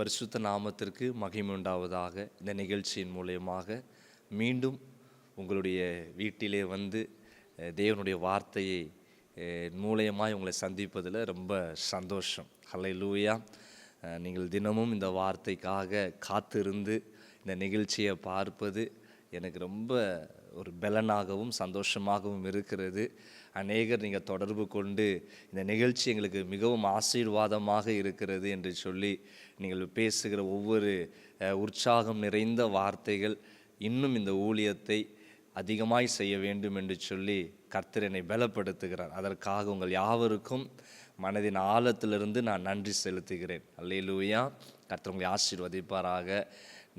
பரிசுத்த நாமத்திற்கு மகிமை உண்டாவதாக. இந்த நிகழ்ச்சியின் மூலயமாக மீண்டும் உங்களுடைய வீட்டிலே வந்து தேவனுடைய வார்த்தையை மூலயமாய் உங்களை சந்திப்பதில் ரொம்ப சந்தோஷம். ஹல்லேலூயா. நீங்கள் தினமும் இந்த வார்த்தைக்காக காத்திருந்து இந்த நிகழ்ச்சியை பார்ப்பது எனக்கு ரொம்ப ஒரு பலனாகவும் சந்தோஷமாகவும் இருக்கிறது. அநேகர் நீங்கள் தொடர்பு கொண்டு இந்த நிகழ்ச்சி எங்களுக்கு மிகவும் ஆசீர்வாதமாக இருக்கிறது என்று சொல்லி நீங்கள் பேசுகிற ஒவ்வொரு உற்சாகம் நிறைந்த வார்த்தைகள் இன்னும் இந்த ஊழியத்தை அதிகமாய் செய்ய வேண்டும் என்று சொல்லி கர்த்தர் என்னை பலப்படுத்துகிறார். அதற்காக உங்கள் யாவருக்கும் மனதின் ஆழத்திலிருந்து நான் நன்றி செலுத்துகிறேன். அல்லேலூயா. கர்த்தர் உங்களை ஆசீர்வதிப்பாராக.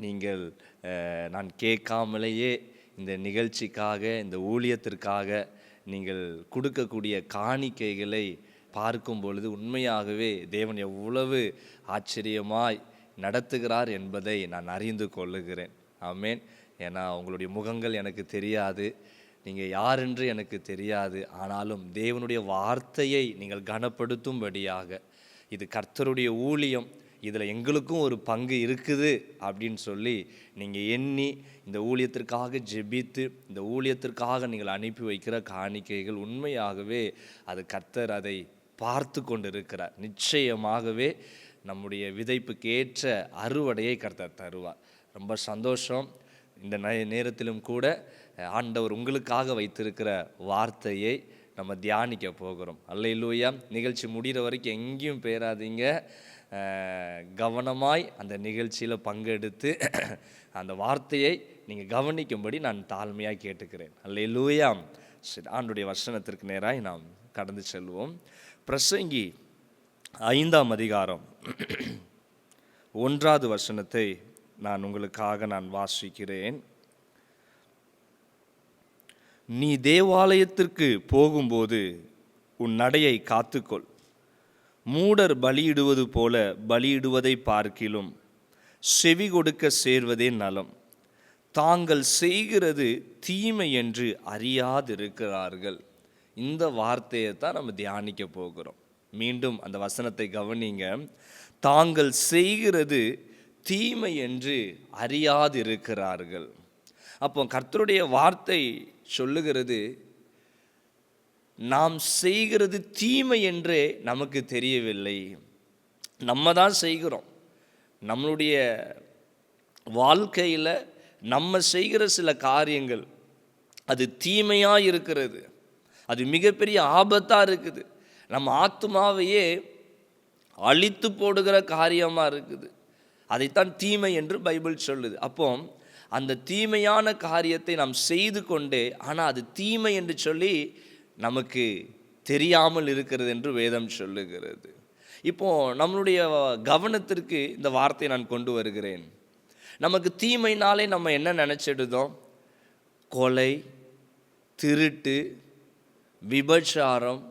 நீங்கள் நான் கேட்காமலேயே இந்த நிகழ்ச்சிக்காக, இந்த ஊழியத்திற்காக நீங்கள் கொடுக்கக்கூடிய காணிக்கைகளை பார்க்கும் பொழுது உண்மையாகவே தேவன் எவ்வளவு ஆச்சரியமாய் நடத்துகிறார் என்பதை நான் அறிந்து கொள்ளுகிறேன். ஆமேன். ஏன்னா உங்களுடைய முகங்கள் எனக்கு தெரியாது, நீங்கள் யார் என்று எனக்கு தெரியாது. ஆனாலும் தேவனுடைய வார்த்தையை நீங்கள் கனப்படுத்தும்படியாக இது கர்த்தருடைய ஊழியம், இதில் எங்களுக்கும் ஒரு பங்கு இருக்குது அப்படின்னு சொல்லி நீங்கள் எண்ணி இந்த ஊழியத்திற்காக ஜெபித்து இந்த ஊழியத்திற்காக நீங்கள் அனுப்பி வைக்கிற காணிக்கைகள் உண்மையாகவே அது கர்த்தர் அதை பார்த்து கொண்டு இருக்கிறார். நிச்சயமாகவே நம்முடைய விதைப்புக்கு ஏற்ற அறுவடையை கர்த்தர் தருவார். ரொம்ப சந்தோஷம். இந்த நேரத்திலும் கூட ஆண்டவர் உங்களுக்காக வைத்திருக்கிற வார்த்தையை நம்ம தியானிக்க போகிறோம். அல்லேலூயா. நிகழ்ச்சி முடிகிற வரைக்கும் எங்கேயும் பேராதீங்க. கவனமாய் அந்த நிகழ்ச்சியில் பங்கெடுத்து அந்த வார்த்தையை நீங்கள் கவனிக்கும்படி நான் தாழ்மையாக கேட்டுக்கிறேன். அல்லேலூயா. சரி, ஆண்டுடைய வசனத்திற்கு நேராக நாம் கடந்து செல்வோம். பிரசங்கி 5ஆம் அதிகாரம் 1வது வசனத்தை நான் உங்களுக்காக நான் வாசிக்கிறேன். நீ தேவாலயத்திற்கு போகும்போது உன் நடையை காத்துக்கொள். மூடர் பலியிடுவது போல பலியிடுவதை பார்க்கிலும் செவி கொடுக்க சேர்வதே நலம். தாங்கள் செய்கிறது தீமை என்று அறியாதிருக்கிறார்கள். இந்த வார்த்தையை தான் நம்ம தியானிக்க போகிறோம். மீண்டும் அந்த வசனத்தை கவனிங்க. தாங்கள் செய்கிறது தீமை என்று அறியாதிருக்கிறார்கள். அப்போ கர்த்தருடைய வார்த்தை சொல்லுகிறது, நாம் செய்கிறது தீமை என்றே நமக்கு தெரியவில்லை. நம்ம தான் செய்கிறோம். நம்மளுடைய வாழ்க்கையில் நம்ம செய்கிற சில காரியங்கள் அது தீமையாக இருக்கிறது, அது மிகப்பெரிய ஆபத்தாக இருக்குது, நம்ம ஆத்துமாவையே அழித்து போடுகிற காரியமாக இருக்குது. அதைத்தான் தீமை என்று பைபிள் சொல்லுது. அப்போ அந்த தீமையான காரியத்தை நாம் செய்து கொண்டே ஆனால் அது தீமை என்று சொல்லி நமக்கு தெரியாமல் இருக்கிறது என்று வேதம் சொல்லுகிறது. இப்போது நம்மளுடைய கவனத்திற்கு இந்த வார்த்தையை நான் கொண்டு வருகிறேன். நமக்கு தீமைனாலே நம்ம என்ன நினச்சிடுதோம்? கொலை, திருட்டு, விபச்சாரம்,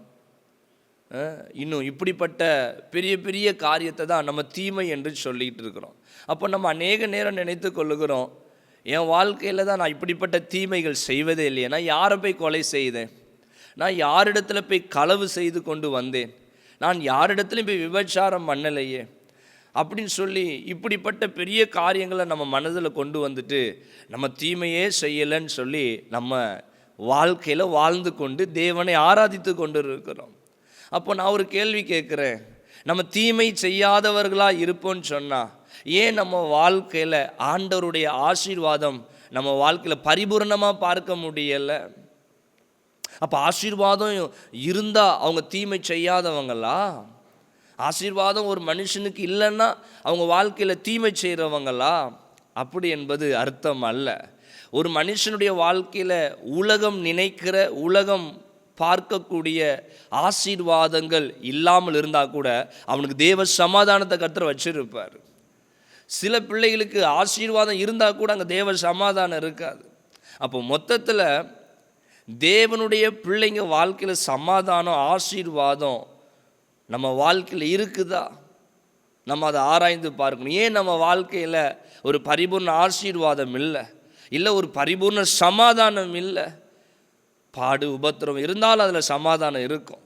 இன்னும் இப்படிப்பட்ட பெரிய பெரிய காரியத்தை தான் நம்ம தீமை என்று சொல்லிகிட்டு இருக்கிறோம். அப்போ நம்ம அநேக நேரம் நினைத்து கொள்ளுகிறோம், என் வாழ்க்கையில் தான் நான் இப்படிப்பட்ட தீமைகள் செய்வதே இல்லையே, நான் யாரை போய் கொலை செய்தேன், நான் யாரிடத்துல போய் களவு செய்து கொண்டு வந்தேன், நான் யாரிடத்துலையும் போய் விபச்சாரம் பண்ணலையே அப்படின்னு சொல்லி இப்படிப்பட்ட பெரிய காரியங்களை நம்ம மனதில் கொண்டு வந்துட்டு நம்ம தீமையே செய்யலைன்னு சொல்லி நம்ம வாழ்க்கையில் வாழ்ந்து கொண்டு தேவனை ஆராதித்து கொண்டு இருக்கிறோம். அப்போ நான் ஒரு கேள்வி கேட்குறேன், நம்ம தீமை செய்யாதவர்களாக இருப்போம்னு சொன்னால் ஏன் நம்ம வாழ்க்கையில் ஆண்டவருடைய ஆசீர்வாதம் நம்ம வாழ்க்கையில் பரிபூர்ணமாக பார்க்க முடியலை? அப்போ ஆசீர்வாதம் இருந்தால் அவங்க தீமை செய்யாதவங்களா? ஆசீர்வாதம் ஒரு மனுஷனுக்கு இல்லைன்னா அவங்க வாழ்க்கையில் தீமை செய்கிறவங்களா? அப்படி என்பது அர்த்தம் அல்ல. ஒரு மனுஷனுடைய வாழ்க்கையில் உலகம் நினைக்கிற, உலகம் பார்க்கக்கூடிய ஆசீர்வாதங்கள் இல்லாமல் இருந்தால் கூட அவனுக்கு தேவ சமாதானத்தை கர்த்தர் வச்சிருப்பார். சில பிள்ளைகளுக்கு ஆசீர்வாதம் இருந்தால் கூட அங்கே தேவ சமாதானம் இருக்காது. அப்போ மொத்தத்தில் தேவனுடைய பிள்ளைங்க வாழ்க்கையில் சமாதானம், ஆசீர்வாதம் நம்ம வாழ்க்கையில் இருக்குதா? நம்ம அதை ஆராய்ந்து பார்க்கணும். ஏன் நம்ம வாழ்க்கையில் ஒரு பரிபூர்ண ஆசீர்வாதம் இல்லை ஒரு பரிபூர்ண சமாதானம் இல்லை? பாடு உபத்திரம் இருந்தாலும் அதில் சமாதானம் இருக்கும்.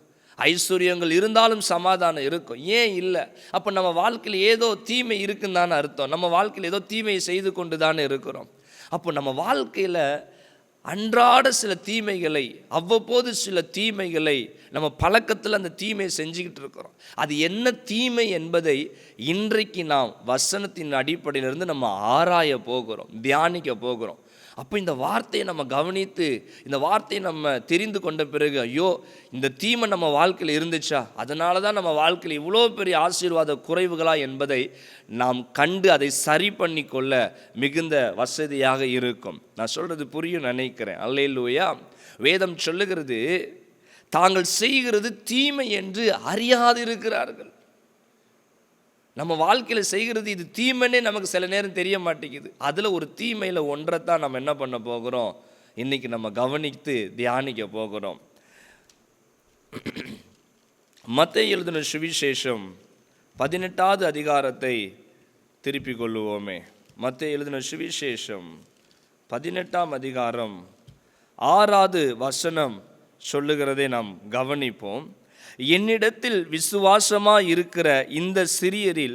ஐஸ்வர்யங்கள் இருந்தாலும் சமாதானம் இருக்கும். ஏன் இல்லை? அப்போ நம்ம வாழ்க்கையில் ஏதோ தீமை இருக்குன்னு தானே அர்த்தம். நம்ம வாழ்க்கையில் ஏதோ தீமையை செய்து கொண்டு தானே இருக்கிறோம். அப்போ நம்ம வாழ்க்கையில் அன்றாட சில தீமைகளை, அவ்வப்போது சில தீமைகளை நம்ம பழக்கத்தில் அந்த தீமையை செஞ்சுக்கிட்டு இருக்கிறோம். அது என்ன தீமை என்பதை இன்றைக்கு நாம் வசனத்தின் அடிப்படையிலிருந்து நம்ம ஆராய போகிறோம், தியானிக்க போகிறோம். அப்போ இந்த வார்த்தையை நம்ம கவனித்து, இந்த வார்த்தையை நம்ம தெரிந்து கொண்ட பிறகு, ஐயோ இந்த தீமை நம்ம வாழ்க்கையில் இருந்துச்சா, அதனால தான் நம்ம வாழ்க்கையில் இவ்வளோ பெரிய ஆசீர்வாத குறைவுகளா என்பதை நாம் கண்டு அதை சரி பண்ணி கொள்ள மிகுந்த வசதியாக இருக்கும். நான் சொல்கிறது புரியும் நினைக்கிறேன். அல்லேலூயா. வேதம் சொல்லுகிறது, தாங்கள் செய்கிறது தீமை என்று அறியாதிருக்கிறார்கள். நம்ம வாழ்க்கையில் செய்கிறது இது தீமைன்னே நமக்கு சில நேரம் தெரிய மாட்டேங்குது. அதில் ஒரு தீமையில் ஒன்றைத்தான் நம்ம என்ன பண்ண போகிறோம், இன்றைக்கி நம்ம கவனித்து தியானிக்க போகிறோம். மத்தேயு எழுதின சுவிசேஷம் 18வது அதிகாரத்தை திருப்பிக் கொள்ளுவோமே. மத்தேயு எழுதின சுவிசேஷம் 18ஆம் அதிகாரம் 6வது வசனம் சொல்லுகிறதை நாம் கவனிப்போம். என்னிடத்தில் விசுவாசமாக இருக்கிற இந்த சிறியரில்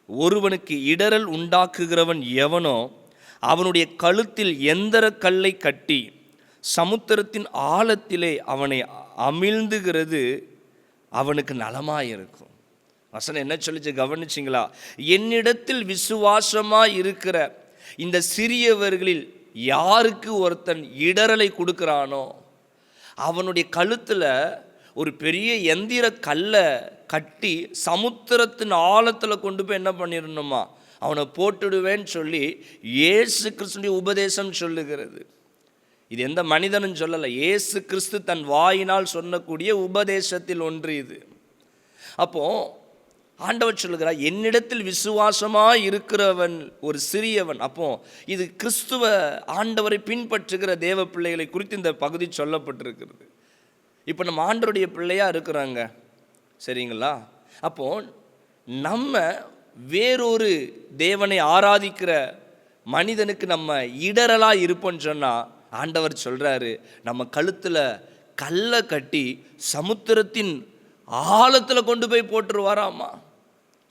ஒருவனுக்கு இடறல் உண்டாக்குகிறவன் எவனோ அவனுடைய கழுத்தில் எந்திர கல்லை கட்டி சமுத்திரத்தின் ஆழத்திலே அவனை அமிழ்ந்துகிறது அவனுக்கு நலமாயிருக்கும். வசனம் என்ன சொல்லிச்சு கவனிச்சிங்களா? என்னிடத்தில் விசுவாசமாக இருக்கிற இந்த சிறியவர்களில் யாருக்கு ஒருத்தன் இடறலை கொடுக்குறானோ அவனுடைய கழுத்தில் ஒரு பெரிய எந்திர கல்லை கட்டி சமுத்திரத்தின் ஆழத்தில் கொண்டு போய் என்ன பண்ணிடணுமா, அவனை போட்டுடுவேன்னு சொல்லி இயேசு கிறிஸ்துடைய உபதேசம் சொல்லுகிறது. இது எந்த மனிதனும் சொல்லலை, இயேசு கிறிஸ்து தன் வாயினால் சொல்லக்கூடிய உபதேசத்தில் ஒன்று இது. அப்போ ஆண்டவர் சொல்லுகிறார், என்னிடத்தில் விசுவாசமாக இருக்கிறவன் ஒரு சிறியவன். அப்போ இது கிறிஸ்துவ ஆண்டவரை பின்பற்றுகிற தேவ பிள்ளைகளை குறித்து இந்த பகுதி சொல்லப்பட்டிருக்கிறது. இப்போ நம்ம ஆண்டவருடைய பிள்ளையாக இருக்கிறாங்க, சரிங்களா? அப்போது நம்ம வேறொரு தேவனை ஆராதிக்கிற மனிதனுக்கு நம்ம இடரலாக இருப்போம்னு சொன்னால் ஆண்டவர் சொல்கிறாரு, நம்ம கழுத்தில் கல்லை கட்டி சமுத்திரத்தின் ஆழத்தில் கொண்டு போய் போட்டுருவாராமா.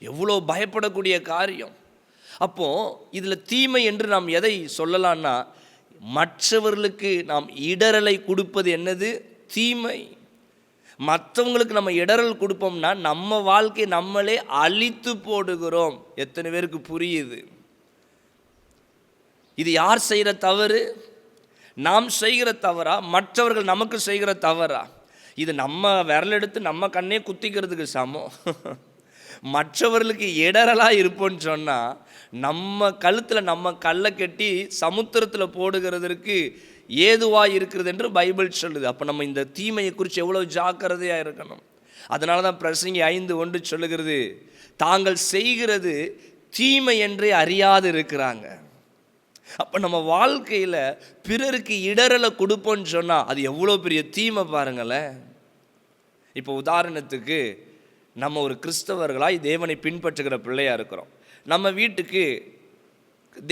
எவ்வளோ பயப்படக்கூடிய காரியம். அப்போது இதில் தீமை என்று நாம் எதை சொல்லலான்னா, மற்றவர்களுக்கு நாம் இடரலை கொடுப்பது என்னது? தீமை. மற்றவங்களுக்கு நம்ம இடரல் கொடுப்போம்னா நம்ம வாழ்க்கை நம்மளே அழித்து போடுகிறோம். எத்தனை பேருக்கு புரியுது? இது யார் செய்கிற தவறு? நாம் செய்கிற தவறா, மற்றவர்கள் நமக்கு செய்கிற தவறா? இது நம்ம விரல் எடுத்து நம்ம கண்ணே குத்திக்கிறதுக்கு சமம். மற்றவர்களுக்கு இடரலாக இருப்போன்னு சொன்னால் நம்ம கழுத்தில் நம்ம கல்லை கட்டி சமுத்திரத்தில் போடுகிறதற்கு ஏதுவாக இருக்கிறது என்று பைபிள் சொல்லுது. அப்போ நம்ம இந்த தீமையை குறித்து எவ்வளோ ஜாக்கிரதையாக இருக்கணும். அதனால தான் பிரசங்கி 5:1 சொல்லுகிறது, தாங்கள் செய்கிறது தீமை என்றே அறியாது இருக்கிறாங்க. அப்போ நம்ம வாழ்க்கையில் பிறருக்கு இடரலை கொடுப்போன்னு சொன்னால் அது எவ்வளோ பெரிய தீமை பாருங்களேன். இப்போ உதாரணத்துக்கு நம்ம ஒரு கிறிஸ்தவர்களாய் தேவனை பின்பற்றுகிற பிள்ளையாக இருக்கிறோம். நம்ம வீட்டுக்கு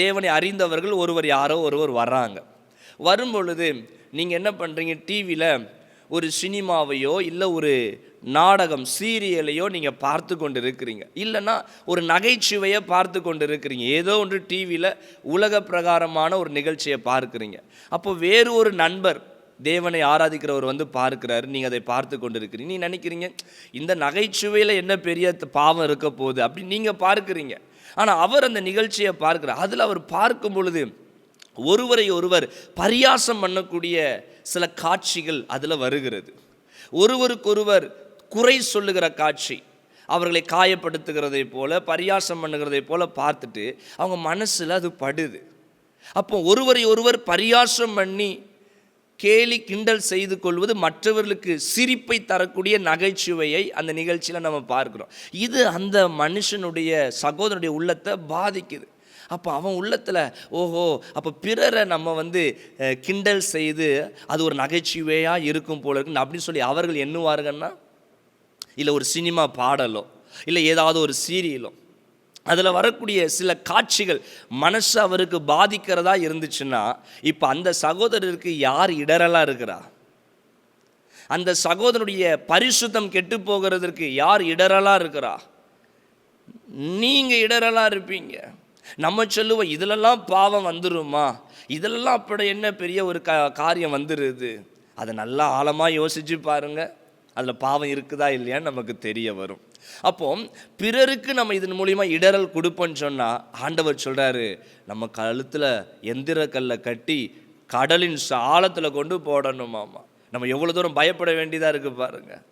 தேவனை அறிந்தவர்கள் யாரோ ஒருவர் வர்றாங்க. வரும்பொழுது நீங்கள் என்ன பண்ணுறீங்க, டிவியில் ஒரு சினிமாவையோ இல்லை ஒரு நாடகம் சீரியலையோ நீங்கள் பார்த்து கொண்டு இருக்கிறீங்க, இல்லைன்னா ஒரு நகைச்சுவையை பார்த்து கொண்டு இருக்கிறீங்க, ஏதோ ஒன்று டிவியில் உலக பிரகாரமான ஒரு நிகழ்ச்சியை பார்க்குறீங்க. அப்போ வேறு ஒரு நண்பர் தேவனை ஆராதிக்கிறவர் பார்க்குறாரு, நீங்கள் அதை பார்த்து கொண்டு இருக்கிறீங்க. நீங்கள் நினைக்கிறீங்க இந்த நகைச்சுவையில் என்ன பெரிய பாவம் இருக்க போகுது அப்படி நீங்கள் பார்க்குறீங்க. ஆனால் அவர் அந்த நிகழ்ச்சியை பார்க்குறார். அதில் அவர் பார்க்கும் பொழுது ஒருவரை ஒருவர் பரியாசம் பண்ணக்கூடிய சில காட்சிகள் அதில் வருகிறது. ஒருவருக்கொருவர் குறை சொல்லுகிற காட்சி, அவர்களை காயப்படுத்துகிறதை போல பரியாசம் பண்ணுகிறதை போல பார்த்துட்டு அவங்க மனசில் அது படுது. அப்போ ஒருவரை ஒருவர் பரியாசம் பண்ணி கேலி கிண்டல் செய்து கொள்வது மற்றவர்களுக்கு சிரிப்பை தரக்கூடிய நகைச்சுவையை அந்த நிகழ்ச்சியில் நம்ம பார்க்குறோம். இது அந்த மனுஷனுடைய சகோதரனுடைய உள்ளத்தை பாதிக்குது. அப்போ அவன் உள்ளத்தில் ஓஹோ, அப்போ பிறரை நம்ம கிண்டல் செய்து அது ஒரு நகைச்சுவையாக இருக்கும் போல இருக்குன்னு அப்படின்னு சொல்லி அவர்கள் எண்ணுவார்கள்னா, இல்லை ஒரு சினிமா பாடலோ இல்லை ஏதாவது ஒரு சீரியலோ அதில் வரக்கூடிய சில காட்சிகள் மனசு அவருக்கு பாதிக்கிறதா இருந்துச்சுன்னா, இப்போ அந்த சகோதரருக்கு யார் இடரலாக இருக்கிறா? அந்த சகோதரனுடைய பரிசுத்தம் கெட்டு போகிறதற்கு யார் இடரலாக இருக்கிறா? நீங்கள் இடரலாக இருப்பீங்க. நம்ம சொல்லுவோம் இதிலெல்லாம் பாவம் வந்துருமா, இதிலெல்லாம் அப்படி என்ன பெரிய ஒரு காரியம் வந்துடுது. அதை நல்லா ஆழமாக யோசித்து பாருங்கள், அதில் பாவம் இருக்குதா இல்லையான்னு நமக்கு தெரிய வரும். அப்போ பிறருக்கு நம்ம இதன் மூலிமா இடரல் கொடுப்போன்னு சொன்னால் ஆண்டவர் சொல்கிறாரு, நம்ம கழுத்தில் எந்திரக்கல்லை கட்டி கடலின் ஆழத்தில் கொண்டு போடணுமாமா. நம்ம எவ்வளோ தூரம் பயப்பட வேண்டியதாக இருக்குது பாருங்கள்.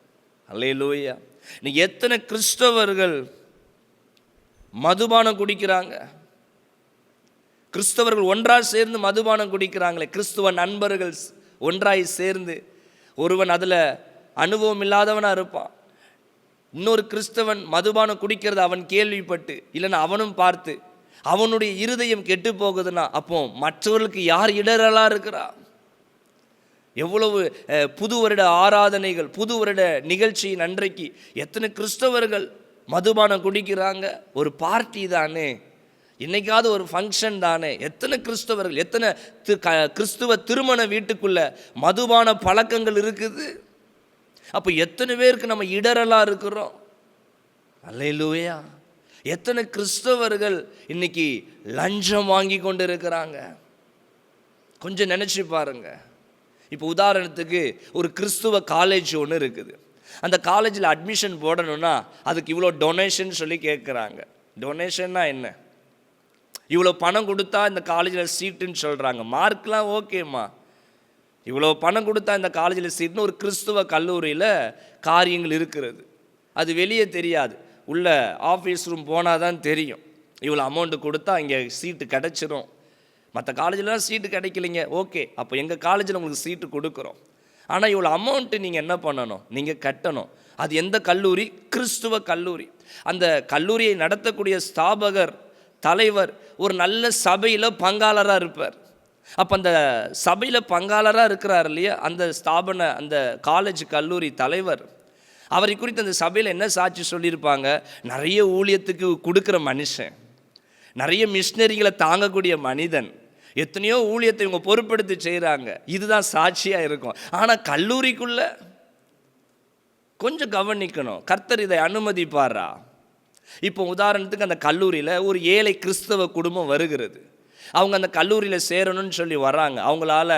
அல்லேலூயா. இன்னைக்கு எத்தனை கிறிஸ்தவர்கள் மதுபானம் குடிக்கிறாங்க. கிறிஸ்தவர்கள் ஒன்றாக சேர்ந்து மதுபானம் குடிக்கிறாங்களே, கிறிஸ்துவ நண்பர்கள் ஒன்றாய் சேர்ந்து. ஒருவன் அதில் அனுபவம் இல்லாதவனாக இருப்பான், இன்னொரு கிறிஸ்தவன் மதுபானம் குடிக்கிறது அவன் கேள்விப்பட்டு இல்லைன்னா அவனும் பார்த்து அவனுடைய இருதயம் கெட்டு போகுதுன்னா அப்போ மற்றவர்களுக்கு யார் இடரலாக இருக்கிறா? எவ்வளவு புது வருட ஆராதனைகள், புது வருட நிகழ்ச்சியின் அன்றைக்கு எத்தனை கிறிஸ்தவர்கள் மதுபானம் குடிக்கிறாங்க. ஒரு பார்ட்டி தானே, இன்னைக்காவது ஒரு ஃபங்க்ஷன் தானே. எத்தனை கிறிஸ்தவர்கள், எத்தனை கிறிஸ்துவ திருமண வீட்டுக்குள்ள மதுபான பழக்கங்கள் இருக்குது. அப்போ எத்தனை பேருக்கு நம்ம இடரலாக இருக்கிறோம். அல்லேலூயா. எத்தனை கிறிஸ்தவர்கள் இன்னைக்கு லஞ்சம் வாங்கி கொண்டு இருக்கிறாங்க. கொஞ்சம் நினச்சி பாருங்க. இப்போ உதாரணத்துக்கு ஒரு கிறிஸ்துவ காலேஜ் ஒன்று இருக்குது. அந்த காலேஜில் அட்மிஷன் போடணும்னா அதுக்கு இவ்வளோ டொனேஷன் சொல்லி கேட்குறாங்க. டொனேஷன்னா என்ன? இவ்வளோ பணம் கொடுத்தா இந்த காலேஜில் சீட்டுன்னு சொல்கிறாங்க. மார்க்லாம் ஓகேம்மா, இவ்வளோ பணம் கொடுத்தா இந்த காலேஜில் சீட்னு ஒரு கிறிஸ்துவ கல்லூரியில் காரியங்கள் இருக்கிறது. அது வெளியே தெரியாது, உள்ள ஆஃபீஸ் ரூம் போனால் தான் தெரியும். இவ்வளோ அமௌண்ட்டு கொடுத்தா இங்கே சீட்டு கிடச்சிரும். மற்ற காலேஜிலலாம் சீட்டு கிடைக்கலைங்க, ஓகே, அப்போ எங்கள் காலேஜில் உங்களுக்கு சீட்டு கொடுக்குறோம். ஆனால் இவ்வளோ அமௌண்ட்டு நீங்கள் என்ன பண்ணணும், நீங்கள் கட்டணும். அது எந்த கல்லூரி? கிறிஸ்துவ கல்லூரி. அந்த கல்லூரியை நடத்தக்கூடிய ஸ்தாபகர், தலைவர் ஒரு நல்ல சபையில் பங்காளராக இருப்பார். அப்போ அந்த சபையில் பங்காளராக இருக்கிறார் இல்லையா, அந்த ஸ்தாபன அந்த காலேஜ் கல்லூரி தலைவர், அவரை குறித்து அந்த சபையில் என்ன சாட்சி சொல்லியிருப்பாங்க? நிறைய ஊழியத்துக்கு கொடுக்குற மனுஷன், நிறைய மிஷினரிகளை தாங்கக்கூடிய மனிதன், எத்தனையோ ஊழியத்தை இவங்க பொறுப்பெடுத்து செய்கிறாங்க, இதுதான் சாட்சியாக இருக்கும். ஆனால் கல்லூரிக்குள்ளே கொஞ்சம் கவனிக்கணும், கர்த்தர் இதை அனுமதிப்பாரா? இப்போ உதாரணத்துக்கு அந்த கல்லூரியில் ஒரு ஏழை கிறிஸ்தவ குடும்பம் வருகிறது. அவங்க அந்த கல்லூரியில் சேரணும்னு சொல்லி வர்றாங்க. அவங்களால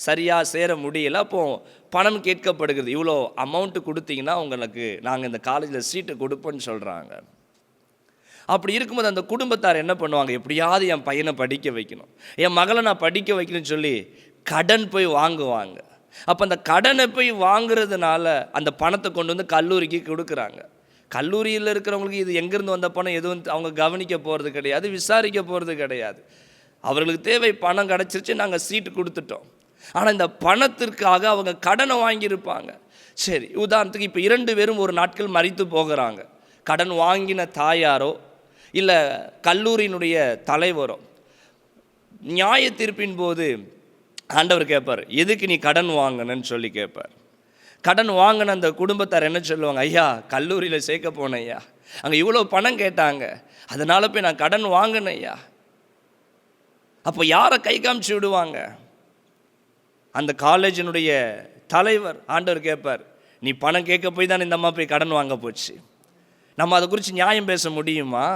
சரியாக சேர முடியலை. அப்போது பணம் கேட்கப்படுகிறது. இவ்வளோ அமௌண்ட்டு கொடுத்தீங்கன்னா உங்களுக்கு நாங்கள் இந்த காலேஜில் சீட்டு கொடுப்போன்னு சொல்கிறாங்க. அப்படி இருக்கும்போது அந்த குடும்பத்தார் என்ன பண்ணுவாங்க? எப்படியாவது என் பையனை படிக்க வைக்கணும், என் மகளை நான் படிக்க வைக்கணும்னு சொல்லி கடன் போய் வாங்குவாங்க. அப்போ அந்த கடனை போய் வாங்குறதுனால அந்த பணத்தை கொண்டு வந்து கல்லூரிக்கு கொடுக்குறாங்க. கல்லூரியில் இருக்கிறவங்களுக்கு இது எங்கேருந்து வந்த பணம் எதுவும் அவங்க கவனிக்க போகிறது கிடையாது, விசாரிக்க போகிறது கிடையாது. அவர்களுக்கு தேவை பணம் கிடச்சிருச்சு, நாங்கள் சீட்டு கொடுத்துட்டோம். ஆனால் இந்த பணத்திற்காக அவங்க கடனை வாங்கியிருப்பாங்க. சரி, உதாரணத்துக்கு இப்போ 2 பேரும் ஒரு நாட்கள் மரித்து போகிறாங்க. கடன் வாங்கின தாயாரோ இல்லை கல்லூரியினுடைய தலைவரோ. நியாய தீர்ப்பின் போது ஆண்டவர் கேட்பார், எதுக்கு நீ கடன் வாங்கினன்னு சொல்லி கேட்பார். கடன் வாங்கின அந்த குடும்பத்தார் என்ன சொல்லுவாங்க? ஐயா, கல்லூரியில் சேர்க்க போனேன் ஐயா, அங்கே இவ்வளோ பணம் கேட்டாங்க, அதனால் போய் நான் கடன் வாங்கினேன் ஐயா. அப்போ யாரை கை காமிச்சு விடுவாங்க? அந்த காலேஜினுடைய தலைவர். ஆண்டவர் கேட்பார், நீ பணம் கேட்க போய் தான் இந்த அம்மா போய் கடன் வாங்க போச்சு. நம்ம அதை குறித்து நியாயம் பேச முடியுமா?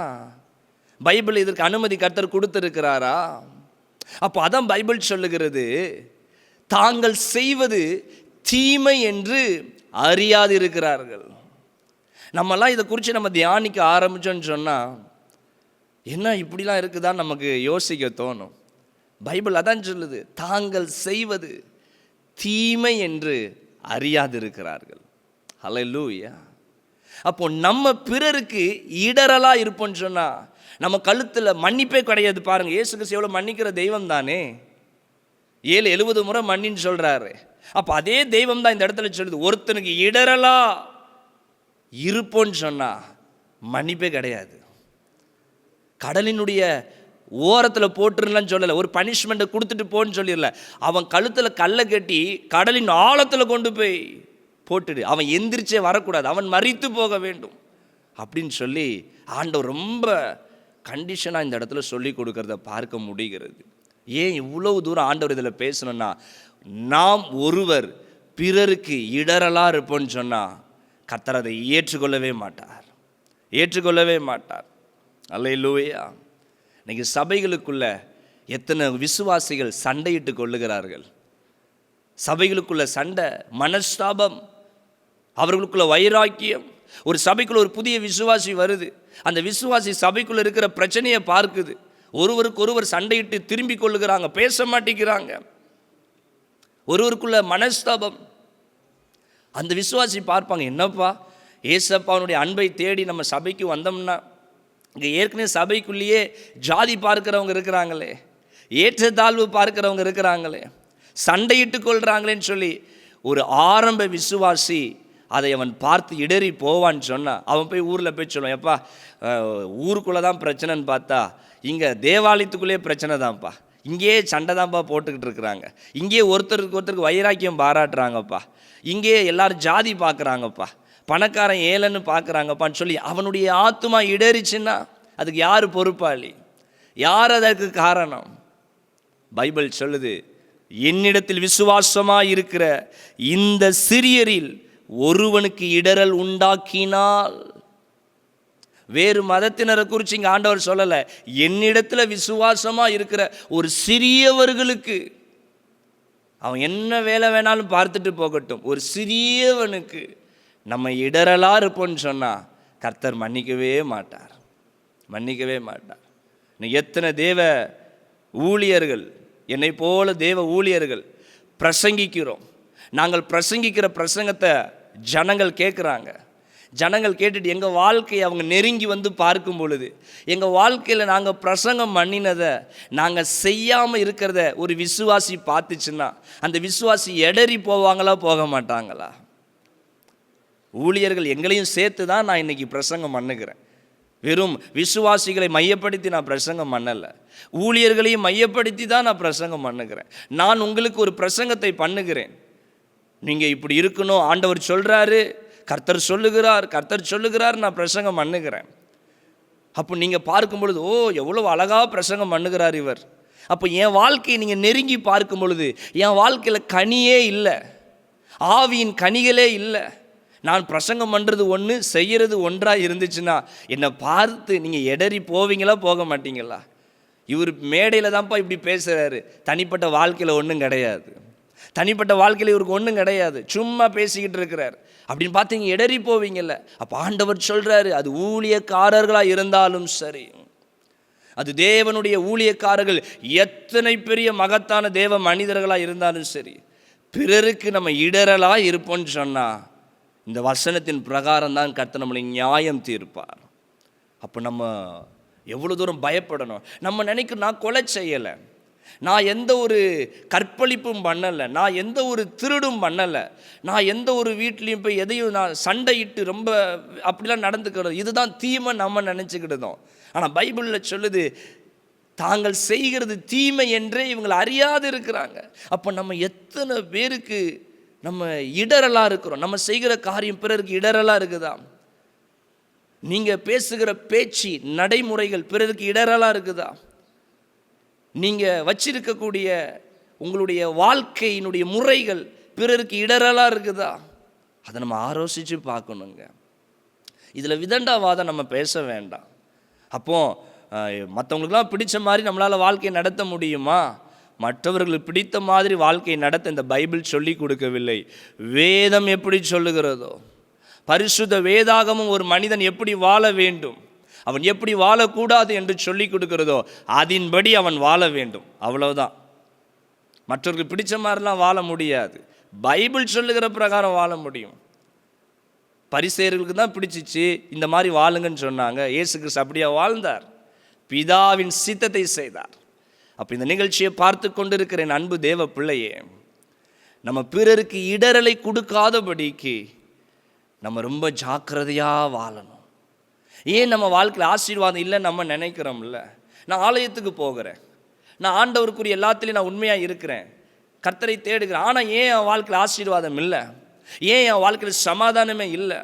பைபிள் இதற்கு அனுமதி கர்த்தர் கொடுத்துருக்கிறாரா? அப்போ அதான் பைபிள் சொல்லுகிறது, தாங்கள் செய்வது தீமை என்று அறியாது இருக்கிறார்கள். நம்மெல்லாம் இதை குறித்து நம்ம தியானிக்க ஆரம்பித்தோன்னு சொன்னால் என்ன இப்படிலாம் இருக்குதான்னு நமக்கு யோசிக்க தோணும். பைபிள் அதான் சொல்லுது, தாங்கள் செய்வது தீமை என்று அறியாது இருக்கிறார்கள். ஹல்லேலூயா. அப்போ நம்ம பிறருக்கு இடரலாக இருப்போம்னு சொன்னால் நம்ம கழுத்தில் மன்னிப்பே கிடையாது. பாருங்கள், இயேசு கிறிஸ்து எவ்வளோ மன்னிக்கிற தெய்வம் தானே, 70 முறை மன்னின்னு சொல்கிறாரு. அப்போ அதே தெய்வம் தான் இந்த இடத்துல சொல்லுது, ஒருத்தனுக்கு இடரலா இருப்போன்னு சொன்னால் மன்னிப்பே கிடையாது. கடலினுடைய ஓரத்தில் போட்டுருலான்னு சொல்லலை, ஒரு பனிஷ்மெண்ட்டை கொடுத்துட்டு போன்னு சொல்லிடல. அவன் கழுத்தில் கல்லை கட்டி கடலின் ஆழத்தில் கொண்டு போய் போட்டுடு, அவன் எந்திரிச்சே வரக்கூடாது, அவன் மரித்து போக வேண்டும் அப்படின்னு சொல்லி ஆண்டவர் ரொம்ப கண்டிஷனாக இந்த இடத்துல சொல்லி கொடுக்கறத பார்க்க முடிகிறது. ஏன் இவ்வளவு தூரம் ஆண்டவர் இதில் பேசணும்னா, நாம் ஒருவர் பிறருக்கு இடரலாக இருப்போன்னு சொன்னால் கர்த்தர் அதை ஏற்றுக்கொள்ளவே மாட்டார். அல்லேலூயா. இன்னைக்கு சபைகளுக்குள்ள எத்தனை விசுவாசிகள் சண்டையிட்டு கொள்ளுகிறார்கள். சபைகளுக்குள்ள சண்டை, மனஸ்தாபம், அவர்களுக்குள்ள வைராக்கியம். ஒரு சபைக்குள்ள ஒரு புதிய விசுவாசி வருது, அந்த விசுவாசி சபைக்குள்ள இருக்கிற பிரச்சனையை பார்க்குது, ஒருவருக்கு ஒருவர் சண்டையிட்டு திரும்பி கொள்ளுகிறாங்க, பேச மாட்டேங்கிறாங்க, ஒருவருக்குள்ள மனஸ்தாபம். அந்த விசுவாசி பார்ப்பாங்க, என்னப்பா ஏசப்பாவுடைய அன்பை தேடி நம்ம சபைக்கு வந்தோம்னா இங்கே ஏற்கனவே சபைக்குள்ளேயே ஜாதி பார்க்கிறவங்க இருக்கிறாங்களே, ஏற்றத்தாழ்வு பார்க்கிறவங்க இருக்கிறாங்களே, சண்டையிட்டு கொள்கிறாங்களேன்னு சொல்லி ஒரு ஆரம்ப விசுவாசி அதை அவன் பார்த்து இடறி போவான்னு சொன்னால் அவன் போய் ஊரில் போய் சொல்லுவான், எப்பா ஊருக்குள்ளே தான் பிரச்சனைன்னு பார்த்தா இங்கே தேவாலயத்துக்குள்ளேயே பிரச்சனை தான்ப்பா, இங்கேயே சண்டை தான்ப்பா போட்டுக்கிட்டு இருக்கிறாங்க, இங்கேயே ஒருத்தருக்கு வைராக்கியம் பாராட்டுறாங்கப்பா, இங்கேயே எல்லாரும் ஜாதி பார்க்குறாங்கப்பா, பணக்காரன் ஏழைன்னு பார்க்குறாங்கப்பான்னு சொல்லி அவனுடைய ஆத்துமா இடறிச்சுன்னா அதுக்கு யார் பொறுப்பாளி? யார் அதற்கு காரணம்? பைபிள் சொல்லுது, என்னிடத்தில் விசுவாசமாக இருக்கிற இந்த சிறியரில் ஒருவனுக்கு இடரல் உண்டாக்கினால். வேறு மதத்தினரை குறித்து இங்கே ஆண்டவர் சொல்லலை, என்னிடத்தில் விசுவாசமாக இருக்கிற ஒரு சிறியவர்களுக்கு, அவன் என்ன வேலை வேணாலும் பார்த்துட்டு போகட்டும், ஒரு சிறியவனுக்கு நம்ம இடரலாக இருப்போம்னு சொன்னால் கர்த்தர் மன்னிக்கவே மாட்டார். எத்தனை தேவ ஊழியர்கள், என்னை போல தேவ ஊழியர்கள் பிரசங்கிக்கிறோம், நாங்கள் பிரசங்கிக்கிற பிரசங்கத்தை ஜனங்கள் கேட்குறாங்க, ஜனங்கள் கேட்டுட்டு எங்கள் வாழ்க்கையை அவங்க நெருங்கி வந்து பார்க்கும் பொழுது, எங்கள் வாழ்க்கையில் நாங்கள் பிரசங்கம் பண்ணினதை நாங்கள் செய்யாமல் இருக்கிறத ஒரு விசுவாசி பார்த்துச்சுன்னா அந்த விசுவாசி இடறி போவாங்களா போக மாட்டாங்களா? ஊழியர்கள் எங்களையும் சேர்த்து தான் நான் இன்றைக்கி பிரசங்கம் பண்ணுகிறேன். வெறும் விசுவாசிகளை மையப்படுத்தி நான் பிரசங்கம் பண்ணலை, ஊழியர்களையும் மையப்படுத்தி தான் நான் பிரசங்கம் பண்ணுகிறேன். நான் உங்களுக்கு ஒரு பிரசங்கத்தை பண்ணுகிறேன், நீங்கள் இப்படி இருக்கணும், ஆண்டவர் சொல்கிறாரு, கர்த்தர் சொல்லுகிறார், நான் பிரசங்கம் பண்ணுகிறேன். அப்போ நீங்கள் பார்க்கும் பொழுது, ஓ எவ்வளோ அழகாக பிரசங்கம் பண்ணுகிறார் இவர். அப்போ என் வாழ்க்கையை நீங்கள் நெருங்கி பார்க்கும் பொழுது என் வாழ்க்கையில் கனியே இல்லை, ஆவியின் கனிகளே இல்லை. நான் பிரசங்கம் பண்ணுறது ஒன்று, செய்கிறது ஒன்றாக இருந்துச்சுன்னா என்னை பார்த்து நீங்கள் இடறி போவீங்களா போக மாட்டீங்களா? இவர் மேடையில் தான்ப்பா இப்படி பேசுகிறாரு, தனிப்பட்ட வாழ்க்கையில் ஒன்றும் கிடையாது, தனிப்பட்ட வாழ்க்கையில் இவருக்கு ஒன்றும் கிடையாது, சும்மா பேசிக்கிட்டு இருக்கிறார் அப்படின்னு பார்த்தீங்க இடறி போவீங்கல்ல. அப்போ ஆண்டவர் சொல்கிறாரு, அது ஊழியக்காரர்களாக இருந்தாலும் சரி, அது தேவனுடைய ஊழியக்காரர்கள் எத்தனை பெரிய மகத்தான தேவ மனிதர்களாக இருந்தாலும் சரி, பிறருக்கு நம்ம இடரலாக இருப்போம்னு சொன்னால் இந்த வசனத்தின் பிரகாரம் தான் கர்த்தர் நம்மளை நியாயம் தீர்ப்பார். அப்போ நம்ம எவ்வளோ தூரம் பயப்படணும். நம்ம நினைக்கிறோம், நான் கொலை செய்யலை, நான் எந்த ஒரு கற்பழிப்பும் பண்ணலை, நான் எந்த ஒரு திருடும் பண்ணலை, நான் எந்த ஒரு வீட்லேயும் போய் எதையும் நான் சண்டையிட்டு ரொம்ப அப்படிலாம் நடந்துக்கிறோம், இதுதான் தீமை நம்ம நினச்சிக்கிட்டோம். ஆனால் பைபிளில் சொல்லுது, தாங்கள் செய்கிறது தீமை என்றே இவங்களை அறியாது இருக்கிறாங்க. அப்போ நம்ம எத்தனை பேருக்கு நம்ம இடரலாக இருக்கிறோம், நம்ம செய்கிற காரியம் பிறருக்கு இடரலாக இருக்குதா? நீங்கள் பேசுகிற பேச்சு நடைமுறைகள் பிறருக்கு இடரலாக இருக்குதா? நீங்கள் வச்சிருக்கக்கூடிய உங்களுடைய வாழ்க்கையினுடைய முறைகள் பிறருக்கு இடரலாக இருக்குதா? அதை நம்ம ஆலோசித்து பார்க்கணுங்க. இதில் விதண்டாவாதம் நம்ம பேச வேண்டாம். அப்போது மற்றவங்களுக்கெல்லாம் பிடிச்ச மாதிரி நம்மளால் வாழ்க்கையை நடத்த முடியுமா? மற்றவர்களுக்கு பிடித்த மாதிரி வாழ்க்கையை நடத்த இந்த பைபிள் சொல்லி கொடுக்கவில்லை. வேதம் எப்படி சொல்லுகிறதோ, பரிசுத்த வேதாகமும் ஒரு மனிதன் எப்படி வாழ வேண்டும், அவன் எப்படி வாழக்கூடாது என்று சொல்லி கொடுக்கிறதோ அதன்படி அவன் வாழ வேண்டும், அவ்வளவுதான். மற்றவர்களுக்கு பிடிச்ச மாதிரிலாம் வாழ முடியாது, பைபிள் சொல்லுகிற பிரகாரம் வாழ முடியும். பரிசேயர்களுக்கு தான் பிடிச்சிச்சு, இந்த மாதிரி வாழுங்கன்னு சொன்னாங்க. இயேசு கிறிஸ்து அப்படியே வாழ்ந்தார், பிதாவின் சித்தத்தை செய்தார். அப்போ இந்த நிகழ்ச்சியை பார்த்து கொண்டிருக்கிற என் அன்பு தேவ பிள்ளையே, நம்ம பிறருக்கு இடரலை கொடுக்காதபடிக்கு நம்ம ரொம்ப ஜாக்கிரதையாக வாழணும். ஏன் நம்ம வாழ்க்கையில் ஆசீர்வாதம் இல்லை நம்ம நினைக்கிறோம்ல. நான் ஆலயத்துக்கு போகிறேன், நான் ஆண்டவருக்குரிய எல்லாத்துலேயும் நான் உண்மையாக இருக்கிறேன், கர்த்தரை தேடுகிறேன், ஆனால் ஏன் என் வாழ்க்கையில் ஆசீர்வாதம் இல்லை? ஏன் என் வாழ்க்கையில் சமாதானமே இல்லை?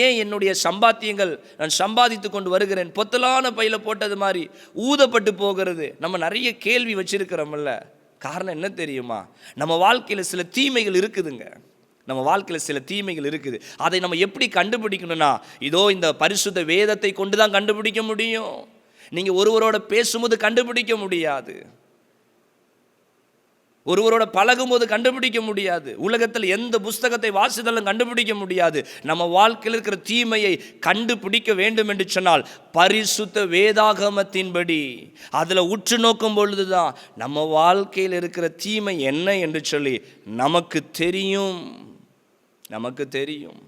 ஏன் என்னுடைய சம்பாத்தியங்கள் நான் சம்பாதித்து கொண்டு வருகிறேன் பொத்தலான பையில போட்டது மாதிரி ஊதப்பட்டு போகிறது? நம்ம நிறைய கேள்வி வச்சிருக்கிறோம்ல. காரணம் என்ன தெரியுமா? நம்ம வாழ்க்கையில் சில தீமைகள் இருக்குதுங்க. நம்ம வாழ்க்கையில் சில தீமைகள் இருக்குது. அதை நம்ம எப்படி கண்டுபிடிக்கணும்னா, இதோ இந்த பரிசுத்த வேதத்தை கொண்டு தான் கண்டுபிடிக்க முடியும். நீங்கள் ஒருவரோட பேசும்போது கண்டுபிடிக்க முடியாது, ஒருவரோட பழகும்போது கண்டுபிடிக்க முடியாது, உலகத்தில் எந்த புஸ்தகத்தை வாசித்தாலும் கண்டுபிடிக்க முடியாது. நம்ம வாழ்க்கையில் இருக்கிற தீமையை கண்டுபிடிக்க வேண்டும் என்று சொன்னால் பரிசுத்த வேதாகமத்தின்படி அதில் உற்று நோக்கும் பொழுது தான் நம்ம வாழ்க்கையில் இருக்கிற தீமை என்ன என்று சொல்லி நமக்கு தெரியும். நமக்கு தெரியும்.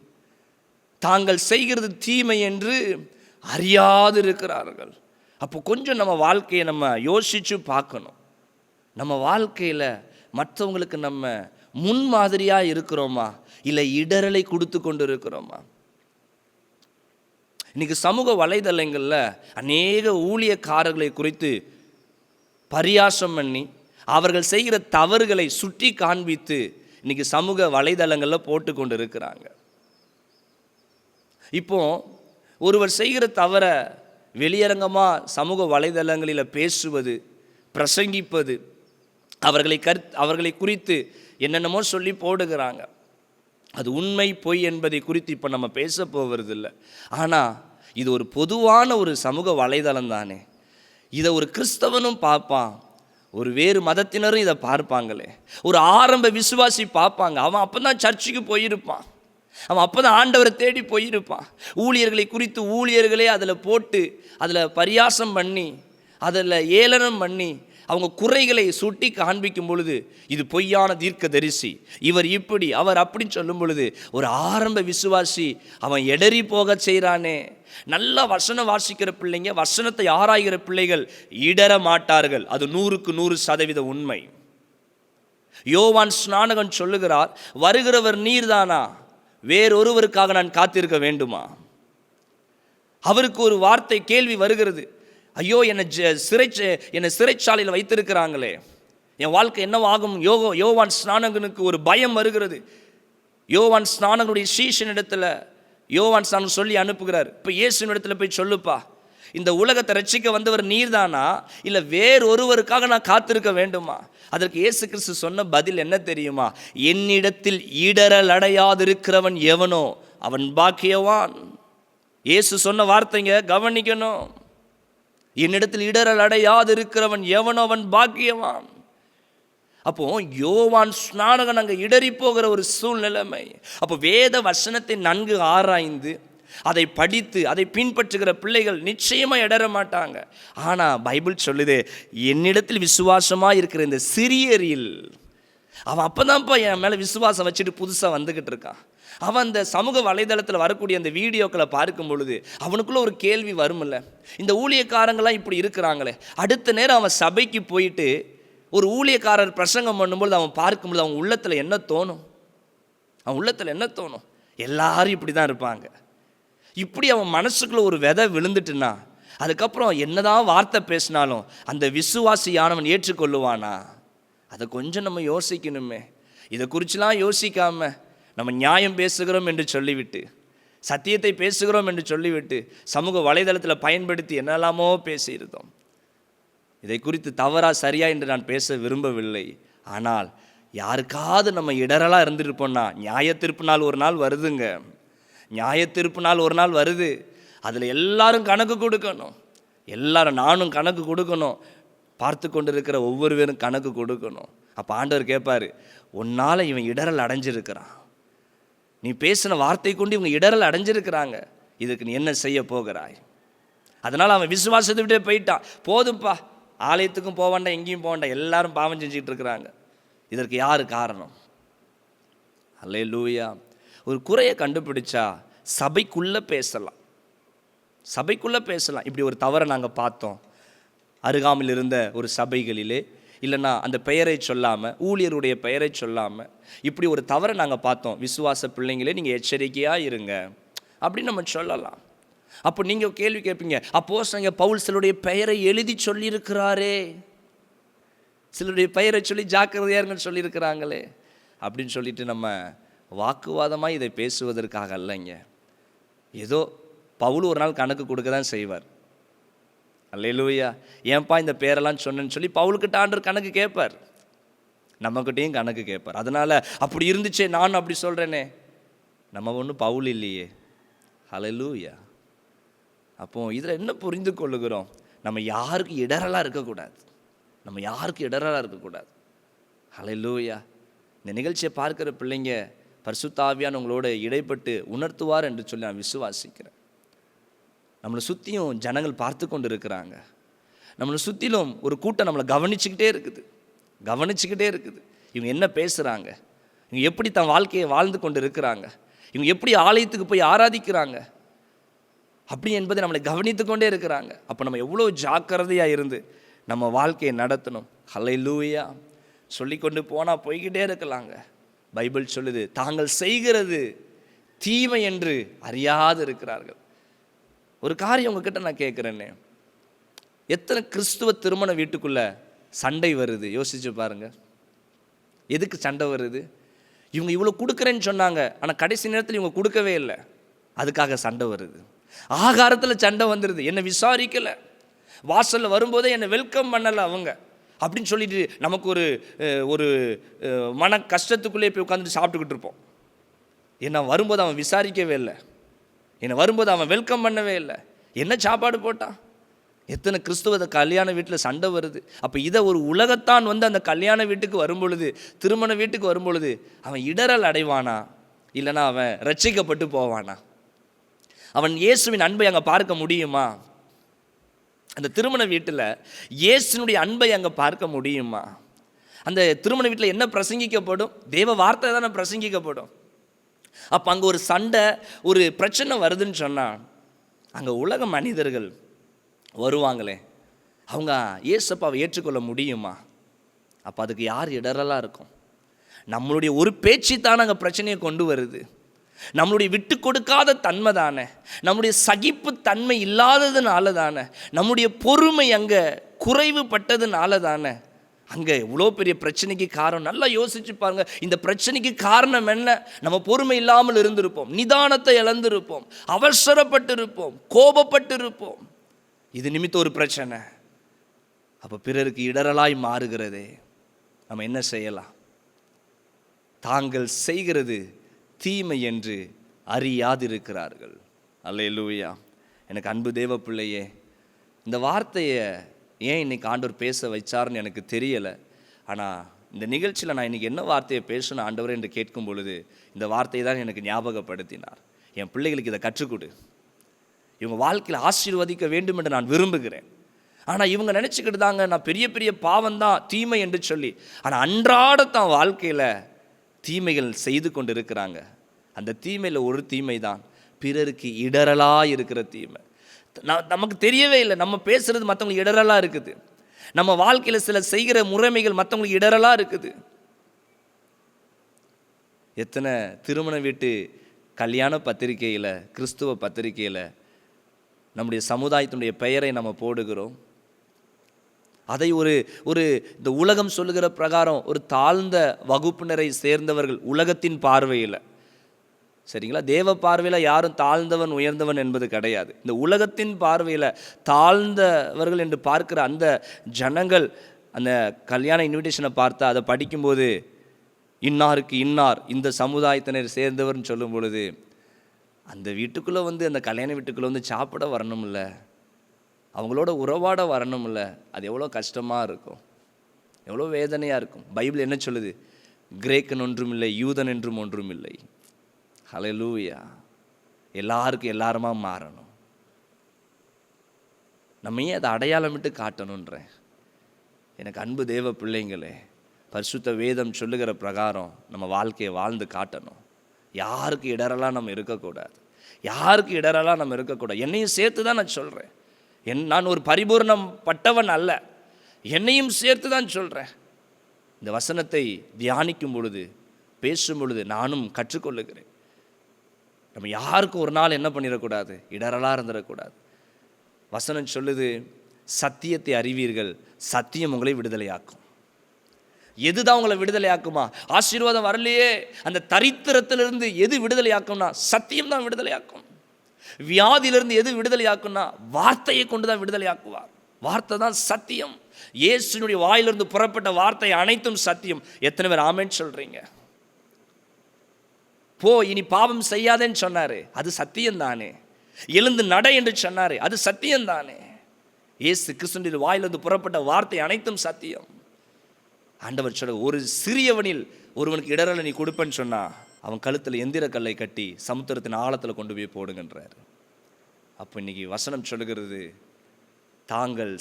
தாங்கள் செய்கிறது தீமை என்று அறியாது இருக்கிறார்கள். அப்போ கொஞ்சம் நம்ம வாழ்க்கையை நம்ம யோசித்து பார்க்கணும். நம்ம வாழ்க்கையில் மற்றவங்களுக்கு நம்ம முன்மாதிரியாக இருக்கிறோமா, இல்லை இடரலை கொடுத்து கொண்டு இருக்கிறோமா? இன்னைக்கு சமூக வலைதளங்களில் அநேக ஊழியக்காரர்களை குறித்து பரியாசம் பண்ணி அவர்கள் செய்கிற தவறுகளை சுட்டி காண்பித்து இன்னைக்கு சமூக வலைதளங்களில் போட்டு கொண்டு இருக்கிறாங்க. இப்போ ஒருவர் செய்கிற தவறை வெளியரங்கமாக சமூக வலைதளங்களில் பேசுவது, பிரசங்கிப்பது, அவர்களை குறித்து என்னென்னமோ சொல்லி போடுகிறாங்க. அது உண்மை பொய் என்பதை குறித்து இப்போ நம்ம பேச போவதில்லை. ஆனால் இது ஒரு பொதுவான ஒரு சமூக வலைதளம் தானே. இதை ஒரு கிறிஸ்தவனும் பார்ப்பான், ஒரு வேறு மதத்தினரும் இதை பார்ப்பாங்களே. ஒரு ஆரம்ப விசுவாசி பார்ப்பாங்க. அவன் அப்போ தான் சர்ச்சுக்கு போயிருப்பான், அவன் அப்போ தான் ஆண்டவரை தேடி போயிருப்பான். ஊழியர்களை குறித்து ஊழியர்களே அதில் போட்டு அதில் பரியாசம் பண்ணி அதில் ஏளனம் பண்ணி அவங்க குறைகளை சுட்டி காண்பிக்கும் பொழுது இது பொய்யான தீர்க்கதரிசி, இவர் இப்படி அவர் அப்படின்னு சொல்லும் பொழுது ஒரு ஆரம்ப விசுவாசி அவன் எடறி போக செய்கிறானே. நல்லா வசனம் வாசிக்கிற பிள்ளைங்க, வசனத்தை ஆராய்கிற பிள்ளைகள் இடர மாட்டார்கள். அது 100% உண்மை. யோவான் ஸ்நானகன் சொல்லுகிறார், வருகிறவர் நீர்தானா, வேறொருவருக்காக நான் காத்திருக்க வேண்டுமா? அவருக்கு ஒரு வார்த்தை கேள்வி வருகிறது, ஐயோ என்னை சிறைச்சாலையில் வைத்திருக்கிறாங்களே, என் வாழ்க்கை என்னவாகும்? யோவான் ஸ்நானகனுக்கு ஒரு பயம் வருகிறது. யோவான் ஸ்நானகனுடைய சீஷனிடத்தில் யோவான் ஸ்நானகன் சொல்லி அனுப்புகிறார், இப்போ இயேசுவின் இடத்துல போய் சொல்லுப்பா, இந்த உலகத்தை ரட்சிக்க வந்தவர் நீர்தானா, இல்லை வேறொருவருக்காக நான் காத்திருக்க வேண்டுமா? அதற்கு இயேசு கிறிஸ்து சொன்ன பதில் என்ன தெரியுமா? என்னிடத்தில் இடரல் அடையாதிருக்கிறவன் எவனோ அவன் பாக்கியவான். இயேசு சொன்ன வார்த்தைங்க, கவனிக்கணும். என்னிடத்தில் இடரல் அடையாதிருக்கிறவன் எவனோ அவன் பாக்கியவான். அப்போ யோவான் ஸ்நானகன் அங்கே இடறி போகிற ஒரு சூழ்நிலைமை. அப்போ வேத வசனத்தை நன்கு ஆராய்ந்து அதை படித்து அதை பின்பற்றுகிற பிள்ளைகள் நிச்சயமாக இடர மாட்டாங்க. ஆனால் பைபிள் சொல்லுது, என்னிடத்தில் விசுவாசமாக இருக்கிற இந்த சிறியரில், அவன் அப்போ தான்ப்பா என் மேலே விசுவாசம் வச்சுட்டு புதுசாக வந்துக்கிட்டு இருக்கான். அவன் அந்த சமூக வலைதளத்தில் வரக்கூடிய அந்த வீடியோக்களை பார்க்கும் பொழுது அவனுக்குள்ளே ஒரு கேள்வி வரும்ல, இந்த ஊழியக்காரங்களாம் இப்படி இருக்கிறாங்களே. அடுத்த நேரம் அவன் சபைக்கு போயிட்டு ஒரு ஊழியக்காரர் பிரசங்கம் பண்ணும்பொழுது அவன் பார்க்கும்பொழுது அவன் உள்ளத்தில் என்ன தோணும்? அவன் உள்ளத்தில் என்ன தோணும்? எல்லாரும் இப்படி தான் இருப்பாங்க. இப்படி அவன் மனசுக்குள்ளே ஒரு விதை விழுந்துட்டுன்னா அதுக்கப்புறம் என்னதான் வார்த்தை பேசினாலும் அந்த விசுவாசியானவன் ஏற்றுக்கொள்ளுவானா? அதை கொஞ்சம் நம்ம யோசிக்கணுமே. இதை குறிச்செலாம் யோசிக்காம நம்ம நியாயம் பேசுகிறோம் என்று சொல்லிவிட்டு, சத்தியத்தை பேசுகிறோம் என்று சொல்லிவிட்டு சமூக வலைதளத்தில் பயன்படுத்தி என்னெல்லாமோ பேசியிருந்தோம். இதை குறித்து தவறா சரியா என்று நான் பேச விரும்பவில்லை. ஆனால் யாருக்காவது நம்ம இடரலாக இருந்திருப்போம்னா நியாயத்தீர்ப்பு நாள் ஒரு நாள் வருதுங்க. நியாயத்தீர்ப்பு நாள் ஒரு நாள் வருது. அதில் எல்லாரும் கணக்கு கொடுக்கணும். எல்லாரும், நானும் கணக்கு கொடுக்கணும், பார்த்து கொண்டு இருக்கிற ஒவ்வொருவரும் கணக்கு கொடுக்கணும். அப்போ ஆண்டவர் கேட்பார், உன்னால் இவன் இடரல் அடைஞ்சிருக்கிறான், நீ பேசின வார்த்தை கொண்டு இவங்க இடரல் அடைஞ்சிருக்கிறாங்க, இதுக்கு நீ என்ன செய்ய போகிறாய்? அதனால் அவன் விசுவாசத்தை விட்டே போயிட்டான். போதும்ப்பா, ஆலயத்துக்கும் போக வேண்டாம், எங்கேயும் போக வேண்டாம், எல்லாரும் பாவம் செஞ்சுக்கிட்டு இருக்கிறாங்க. இதற்கு யார் காரணம்? அல்லேலூயா. ஒரு குறையை கண்டுபிடிச்சா சபைக்குள்ளே பேசலாம், சபைக்குள்ளே பேசலாம். இப்படி ஒரு தவறை நாங்கள் பார்த்தோம் அருகாமையில் இருந்த ஒரு சபைகளிலே, இல்லைன்னா அந்த பெயரை சொல்லாமல், ஊழியருடைய பெயரை சொல்லாமல் இப்படி ஒரு தவறை நாங்கள் பார்த்தோம், விசுவாச பிள்ளைங்களே நீங்கள் எச்சரிக்கையாக இருங்க அப்படின்னு நம்ம சொல்லலாம். அப்போ நீங்கள் கேள்வி கேட்பீங்க, அப்போஸ்தலனாகிய பவுல் சிலருடைய பெயரை எழுதி சொல்லியிருக்கிறாரே, சிலருடைய பெயரை சொல்லி ஜாக்கிரதையாக இருங்கன்னு சொல்லியிருக்கிறாங்களே அப்படின்னு சொல்லிட்டு நம்ம வாக்குவாதமாக இதை பேசுவதற்காக அல்லைங்க. ஏதோ பவுல் ஒரு நாள் கணக்கு கொடுக்க தான் செய்வார். அல்லேலூயா. ஏன்பா இந்த பேரெல்லாம் சொன்னேன்னு சொல்லி பவுலுக்கிட்ட ஆண்டவர் கணக்கு கேட்பார். நம்மக்கிட்டையும் கணக்கு கேட்பார். அதனால் அப்படி இருந்துச்சே, நான் அப்படி சொல்கிறேனே. நம்ம ஒன்றும் பவுல் இல்லையே. ஹல்லேலூயா. அப்போ இதில் என்ன புரிந்து கொள்ளுகிறோம்? நம்ம யாருக்கு இடரலாக இருக்கக்கூடாது. நம்ம யாருக்கு இடரலாக இருக்கக்கூடாது. ஹல்லேலூயா. இந்த நிகழ்ச்சியை பார்க்குற பிள்ளைங்க பரிசுத்த ஆவியானவர் உங்களோட இடைப்பட்டு உணர்த்துவார் என்று சொல்லி நான் விசுவாசிக்கிறேன். நம்மளை சுற்றியும் ஜனங்கள் பார்த்து கொண்டு இருக்கிறாங்க. நம்மளை சுற்றிலும் ஒரு கூட்டம் நம்மளை கவனிச்சுக்கிட்டே இருக்குது. இவங்க என்ன பேசுகிறாங்க, இவங்க எப்படி தன் வாழ்க்கையை வாழ்ந்து கொண்டு இருக்கிறாங்க, இவங்க எப்படி ஆலயத்துக்கு போய் ஆராதிக்கிறாங்க அப்படி என்பதை நம்மளை கவனித்து கொண்டே இருக்கிறாங்க. அப்போ நம்ம எவ்வளோ ஜாக்கிரதையாக இருந்து நம்ம வாழ்க்கையை நடத்தணும். ஹல்லேலூயா. சொல்லிக்கொண்டு போனால் போய்கிட்டே இருக்கலாங்க. பைபிள் சொல்லுது, தாங்கள் செய்கிறது தீமை என்று அறியாது இருக்கிறார்கள். ஒரு காரியம் உங்ககிட்ட நான் கேட்குறேன்னே, எத்தனை கிறிஸ்துவ திருமண வீட்டுக்குள்ளே சண்டை வருது யோசிச்சு பாருங்க. எதுக்கு சண்டை வருது? இவங்க இவ்வளோ கொடுக்குறேன்னு சொன்னாங்க, ஆனால் கடைசி நேரத்தில் இவங்க கொடுக்கவே இல்லை, அதுக்காக சண்டை வருது. ஆகாரத்தில் சண்டை வந்துடுது, என்னை விசாரிக்கலை, வாசலில் வரும்போதே என்னை வெல்கம் பண்ணலை அவங்க அப்படின்னு சொல்லிட்டு நமக்கு ஒரு மன கஷ்டத்துக்குள்ளே போய் உட்காந்துட்டு சாப்பிட்டுக்கிட்டு இருப்போம். என்னை வரும்போது அவன் விசாரிக்கவே இல்லை, என்னை வரும்போது அவன் வெல்கம் பண்ணவே இல்லை, என்ன சாப்பாடு போட்டான். எத்தனை கிறிஸ்துவ கல்யாண வீட்டில் சண்டை வருது. அப்போ இதை ஒரு உலகத்தான் வந்து அந்த கல்யாண வீட்டுக்கு வரும்பொழுது, திருமண வீட்டுக்கு வரும்பொழுது அவன் இடரல் அடைவானா, இல்லைனா அவன் ரட்சிக்கப்பட்டு போவானா? அவன் இயேசுவின் அன்பை அங்கே பார்க்க முடியுமா? அந்த திருமண வீட்டில் இயேசுனுடைய அன்பை அங்கே பார்க்க முடியுமா? அந்த திருமண வீட்டில் என்ன பிரசங்கிக்கப்படும்? தேவ வார்த்தை தானே பிரசங்கிக்கப்படும். அப்போ அங்கே ஒரு சண்டை, ஒரு பிரச்சனை வருதுன்னு சொன்னால் அங்கே உலக மனிதர்கள் வருவாங்களே, அவங்க இயேசுப்பாவை ஏற்றுக்கொள்ள முடியுமா? அப்போ அதுக்கு யார் இடரலாக இருக்கும்? நம்மளுடைய ஒரு பேச்சு தானே அங்கே பிரச்சனையை கொண்டு வருது. நம்மளுடைய விட்டு கொடுக்காத தன்மை தானே, நம்முடைய சகிப்பு தன்மை இல்லாததுனால தானே, நம்முடைய பொறுமை அங்கே குறைவுபட்டதுனால தானே அங்கே இவ்வளோ பெரிய பிரச்சனைக்கு காரணம். நல்லா யோசிச்சு பாருங்க, இந்த பிரச்சனைக்கு காரணம் என்ன? நம்ம பொறுமை இல்லாமல் இருந்திருப்போம், நிதானத்தை இழந்திருப்போம், அவசரப்பட்டு இருப்போம், கோபப்பட்டு இருப்போம். இது நிமித்தம் ஒரு பிரச்சனை. அப்போ பிறருக்கு இடரலாய் மாறுகிறதே, நம்ம என்ன செய்யலாம்? தாங்கள் செய்கிறது தீமை என்று அறியாதிருக்கிறார்கள். அல்லேலூயா. எனக்கு அன்பு தேவ பிள்ளையே, இந்த வார்த்தையை ஏன் இன்னைக்கு ஆண்டவர் பேச வச்சார்னு எனக்கு தெரியலை. ஆனால் இந்த நிகழ்ச்சியில் நான் இன்றைக்கி என்ன வார்த்தையை பேசணும் ஆண்டவர் என்று கேட்கும் பொழுது இந்த வார்த்தையை தான் எனக்கு ஞாபகப்படுத்தினார். என் பிள்ளைகளுக்கு இதை கற்றுக்கொடு, இவங்க வாழ்க்கையில் ஆசீர்வதிக்க வேண்டும் என்று நான் விரும்புகிறேன். ஆனால் இவங்க நினச்சிக்கிட்டு தாங்க நான் பெரிய பெரிய பாவம்தான் தீமை என்று சொல்லி, ஆனால் அன்றாட தான் வாழ்க்கையில் தீமைகள் செய்து கொண்டு இருக்கிறாங்க. அந்த தீமையில் ஒரு தீமை தான் பிறருக்கு இடரலாக இருக்கிற தீமை. நமக்கு தெரியவே இல்லை, நம்ம பேசுகிறது மற்றவங்களுக்கு இடரலாக இருக்குது, நம்ம வாழ்க்கையில் சில செய்கிற முறைமைகள் மற்றவங்களுக்கு இடரலாக இருக்குது. எத்தனை திருமண வீட்டு கல்யாண பத்திரிகையில், கிறிஸ்துவ பத்திரிகையில் நம்முடைய சமுதாயத்தினுடைய பெயரை நம்ம போடுகிறோம். அதை ஒரு இந்த உலகம் சொல்லுகிற பிரகாரம் ஒரு தாழ்ந்த வகுப்பினரை சேர்ந்தவர்கள் உலகத்தின் பார்வையில், சரிங்களா, தேவ பார்வையில் யாரும் தாழ்ந்தவன் உயர்ந்தவன் என்பது கிடையாது. இந்த உலகத்தின் பார்வையில் தாழ்ந்தவர்கள் என்று பார்க்கிற அந்த ஜனங்கள் அந்த கல்யாண இன்விடேஷனை பார்த்தா அதை படிக்கும்போது இன்னாருக்கு இன்னார் இந்த சமுதாயத்தினர் சேர்ந்தவர்னு சொல்லும் பொழுது அந்த வீட்டுக்குள்ளே வந்து அந்த கல்யாண வீட்டுக்குள்ளே வந்து சாப்பிட வரணும்ல, அவங்களோட உறவாட வரணும்ல, அது எவ்வளோ கஷ்டமாக இருக்கும், எவ்வளோ வேதனையாக இருக்கும். பைபிள் என்ன சொல்லுது? கிரேக்கன் ஒன்றும் இல்லை, யூதன் என்றும் ஒன்றும் இல்லை. ஹல்லேலூயா. எல்லாருக்கும் எல்லாருமா மாறணும். நம்ம ஏன் அதை அடையாளமிட்டு காட்டணுன்றேன். எனக்கு அன்பு தேவ பிள்ளைங்களே, பரிசுத்த வேதம் சொல்லுகிற பிரகாரம் நம்ம வாழ்க்கையை வாழ்ந்து காட்டணும். யாருக்கு இடரெல்லாம் நம்ம இருக்கக்கூடாது, யாருக்கு இடரெல்லாம் நம்ம இருக்கக்கூடாது. என்னையும் சேர்த்து தான் நான் சொல்கிறேன். நான் ஒரு பரிபூர்ணம் பட்டவன் அல்ல, என்னையும் சேர்த்து தான் சொல்கிறேன். இந்த வசனத்தை தியானிக்கும் பொழுது, பேசும் பொழுது நானும் கற்றுக்கொள்ளுகிறேன். நம்ம யாருக்கும் ஒரு நாள் என்ன பண்ணிடக்கூடாது, இடரலாக இருந்துடக்கூடாது. வசனம் சொல்லுது, சத்தியத்தை அறிவீர்கள், சத்தியம் உங்களை விடுதலையாக்கும். எதுதான் உங்களை விடுதலையாக்குமா? ஆசீர்வாதம் வரலையே, அந்த தரித்திரத்திலிருந்து எது விடுதலையாக்கும்னா சத்தியம் தான் விடுதலையாக்கும். வியாதியிலிருந்து எது விடுதலையாக்கும்னா வார்த்தையை கொண்டு தான் விடுதலையாக்குவார். வார்த்தை தான் சத்தியம். இயேசுனுடைய வாயிலிருந்து புறப்பட்ட வார்த்தை அனைத்தும் சத்தியம். எத்தனை பேர் ஆமென் சொல்றீங்க? போ, இனி பாவம் செய்யாதேன்னு சொன்னாரு, அது சத்தியம் தானே. எழுந்து நட என்று சொன்னாரு, அது சத்தியம் தானே. இயேசு கிறிஸ்துவின் வாயிலிருந்து புறப்பட்ட வார்த்தை அனைத்தும் சத்தியம். ஆண்டவர் சொல்ற, ஒரு சிறியவனில் ஒருவனுக்கு இடரலை நீ கொடுப்பேன்னு சொன்னா அவன் கழுத்தில் எந்திர கல்லை கட்டி சமுத்திரத்தின் ஆழத்தில் கொண்டு போய் போடுங்கன்றார். அப்போ இன்னைக்கு வசனம் சொல்லுகிறது, தாங்கள்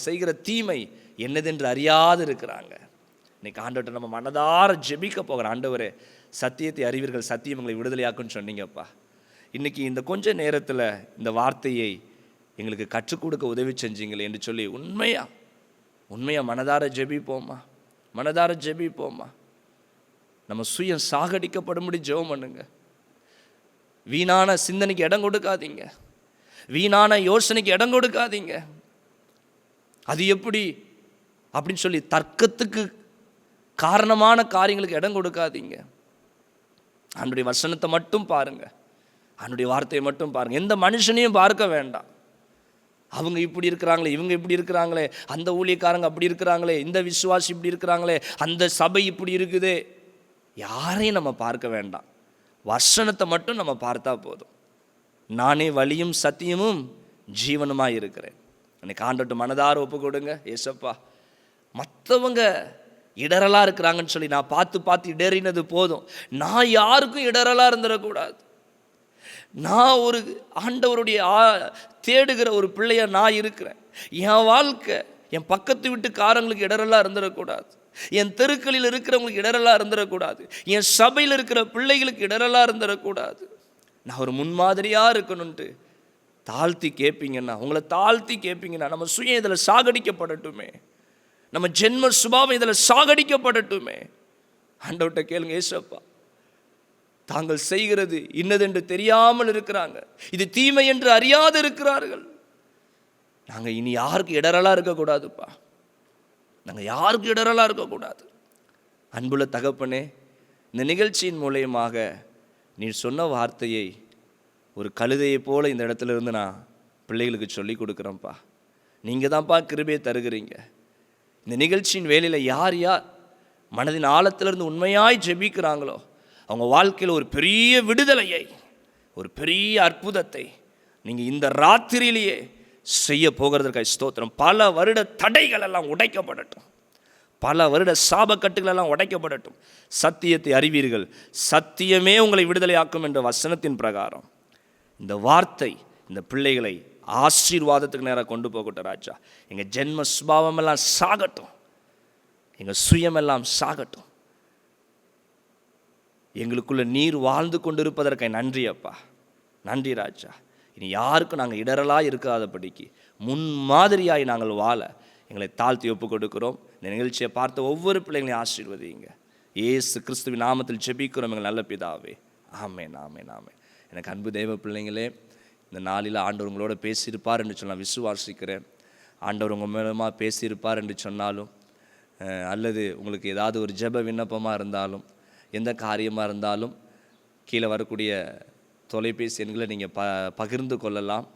செய்கிற தீமை என்னதென்று அறியாது இருக்கிறாங்க. இன்னைக்கு ஆண்டவர்கிட்ட நம்ம மனதார ஜெபிக்க போகிறோம். ஆண்டவரே, சத்தியத்தை அறிவீர்கள், சத்தியம் உங்களை விடுதலையாக்குன்னு சொன்னீங்கப்பா. இன்னைக்கு இந்த கொஞ்ச நேரத்தில் இந்த வார்த்தையை எங்களுக்கு கற்றுக் கொடுக்க உதவி செஞ்சீங்களே என்று சொல்லி உண்மையாக மனதார ஜெபிப்போமா. நம்ம சுயம் சாகடிக்கப்படும்படி ஜெபம் பண்ணுங்க. வீணான சிந்தனைக்கு இடம் கொடுக்காதீங்க, வீணான யோசனைக்கு இடம் கொடுக்காதீங்க. அது எப்படி அப்படின்னு சொல்லி தர்க்கத்துக்கு காரணமான காரியங்களுக்கு இடம் கொடுக்காதீங்க. ஆண்டவருடைய வசனத்தை மட்டும் பாருங்க, ஆண்டவருடைய வார்த்தையை மட்டும் பாருங்க. எந்த மனுஷனையும் பார்க்க வேண்டாம். அவங்க இப்படி இருக்கிறாங்களே, இவங்க இப்படி இருக்கிறாங்களே, அந்த ஊழியக்காரங்க அப்படி இருக்கிறாங்களே, இந்த விசுவாசி இப்படி இருக்கிறாங்களே, அந்த சபை இப்படி இருக்குதே, யாரையும் நம்ம பார்க்க வேண்டாம். வசனத்தை மட்டும் நம்ம பார்த்தா போதும். நானே வழியும் சத்தியமும் ஜீவனுமாய் இருக்கிறேன். எனக்கு ஆண்டவர்கிட்ட மனதார ஒப்பு கொடுங்க. ஏசப்பா, மற்றவங்க இடரலாக இருக்கிறாங்கன்னு சொல்லி நான் பார்த்து இடறினது போதும். நான் யாருக்கும் இடரலாக இருந்துடக்கூடாது. நான் ஒரு ஆண்டவருடைய தேடுகிற ஒரு பிள்ளையா நான் இருக்கிறேன். என் வாழ்க்கை என் பக்கத்து வீட்டுக்காரங்களுக்கு இடரெல்லாம் இருந்துடக்கூடாது. என் தெருக்களில் இருக்கிறவங்களுக்கு இடரெல்லாம் இருந்துடக்கூடாது. என் சபையில் இருக்கிற பிள்ளைகளுக்கு இடரெல்லாம் இருந்துடக்கூடாது. நான் ஒரு முன்மாதிரியாக இருக்கணும்ன்ட்டு தாழ்த்தி கேட்பீங்கன்னா, உங்களை தாழ்த்தி கேட்பீங்கன்னா, நம்ம சுயம் இதில் சாகடிக்கப்படட்டுமே, நம்ம ஜென்ம சுபாவம் இதில் சாகடிக்கப்படட்டுமே. ஆண்டவர்கிட்ட கேளுங்க, ஏசப்பா, தாங்கள் செய்கிறது இன்னதென்று தெரியாமல் இருக்கிறாங்க, இது தீமை என்று அறியாது இருக்கிறார்கள். நாங்கள் இனி யாருக்கு இடரலாக இருக்கக்கூடாதுப்பா, நாங்கள் யாருக்கு இடரலாக இருக்கக்கூடாது. அன்புள்ள தகப்பனே, இந்த நிகழ்ச்சியின் மூலயமாக நீ சொன்ன வார்த்தையை ஒரு கழுதையை போல இந்த இடத்துல இருந்து நான் பிள்ளைகளுக்கு சொல்லி கொடுக்குறேன்ப்பா. நீங்கள் தான்ப்பா கிருபையை தருகிறீங்க. இந்த நிகழ்ச்சியின் வேலையில் யார் மனதின் ஆழத்திலிருந்து உண்மையாய் ஜெபிக்கிறாங்களோ அவங்க வாழ்க்கையில் ஒரு பெரிய விடுதலையை, ஒரு பெரிய அற்புதத்தை நீங்கள் இந்த ராத்திரியிலேயே செய்ய போகிறதற்காக ஸ்தோத்திரம். பல வருட தடைகள் எல்லாம் உடைக்கப்படட்டும், பல வருட சாபக்கட்டுகள் எல்லாம் உடைக்கப்படட்டும். சத்தியத்தை அறிவீர்கள், சத்தியமே உங்களை விடுதலையாக்கும் என்ற வசனத்தின் பிரகாரம் இந்த வார்த்தை இந்த பிள்ளைகளை ஆசீர்வாதத்துக்கு நேராக கொண்டு போகட்டும். ராஜா, எங்கள் ஜென்ம சுபாவமெல்லாம் சாகட்டும், எங்கள் சுயமெல்லாம் சாகட்டும். எங்களுக்குள்ள நீர் வாழ்ந்து கொண்டு இருப்பதற்காக நன்றி அப்பா, நன்றி ராஜா. இனி யாருக்கும் நாங்கள் இடரலாக இருக்காதபடிக்கு முன்மாதிரியாய் நாங்கள் வாழ எங்களை தாழ்த்தி ஒப்பு கொடுக்கிறோம். இந்த நிகழ்ச்சியை பார்த்த ஒவ்வொரு பிள்ளைங்களையும் ஆசீர்வதிங்க. இயேசு கிறிஸ்துவின் நாமத்தில் ஜெபிக்கிறோம் எங்கள் நல்ல பிதாவே. ஆமென், ஆமென், ஆமென். எனக்கு அன்பு தெய்வ பிள்ளைங்களே, இந்த நாளில் ஆண்டவர் உங்களோட பேசியிருப்பார் என்று சொன்னால் விசுவாசிக்கிறேன். ஆண்டவர் உங்கள் மூலமாக பேசியிருப்பார் என்று சொன்னாலும், அல்லது உங்களுக்கு ஏதாவது ஒரு ஜெப விண்ணப்பமாக இருந்தாலும், எந்த காரியமாக இருந்தாலும் கீழே வரக்கூடிய தொலைபேசி எண்களை நீங்கள் பகிர்ந்து கொள்ளலாம்.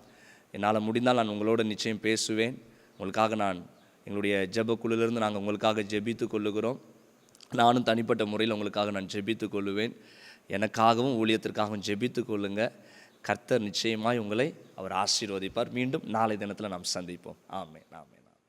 என்னால் முடிந்தால் நான் உங்களோட நிச்சயம் பேசுவேன். உங்களுக்காக நான் எங்களுடைய ஜெபக்குழுவிலிருந்து நாங்கள் உங்களுக்காக ஜெபித்து கொள்ளுகிறோம். நானும் தனிப்பட்ட முறையில் உங்களுக்காக நான் ஜெபித்து கொள்ளுவேன். எனக்காகவும் ஊழியத்திற்காகவும் ஜெபித்து கொள்ளுங்க. கர்த்தர் நிச்சயமாய் உங்களை அவர் ஆசீர்வதிப்பார். மீண்டும் நாளை தினத்தில் நாம் சந்திப்போம். ஆமென், ஆமென், ஆமென்.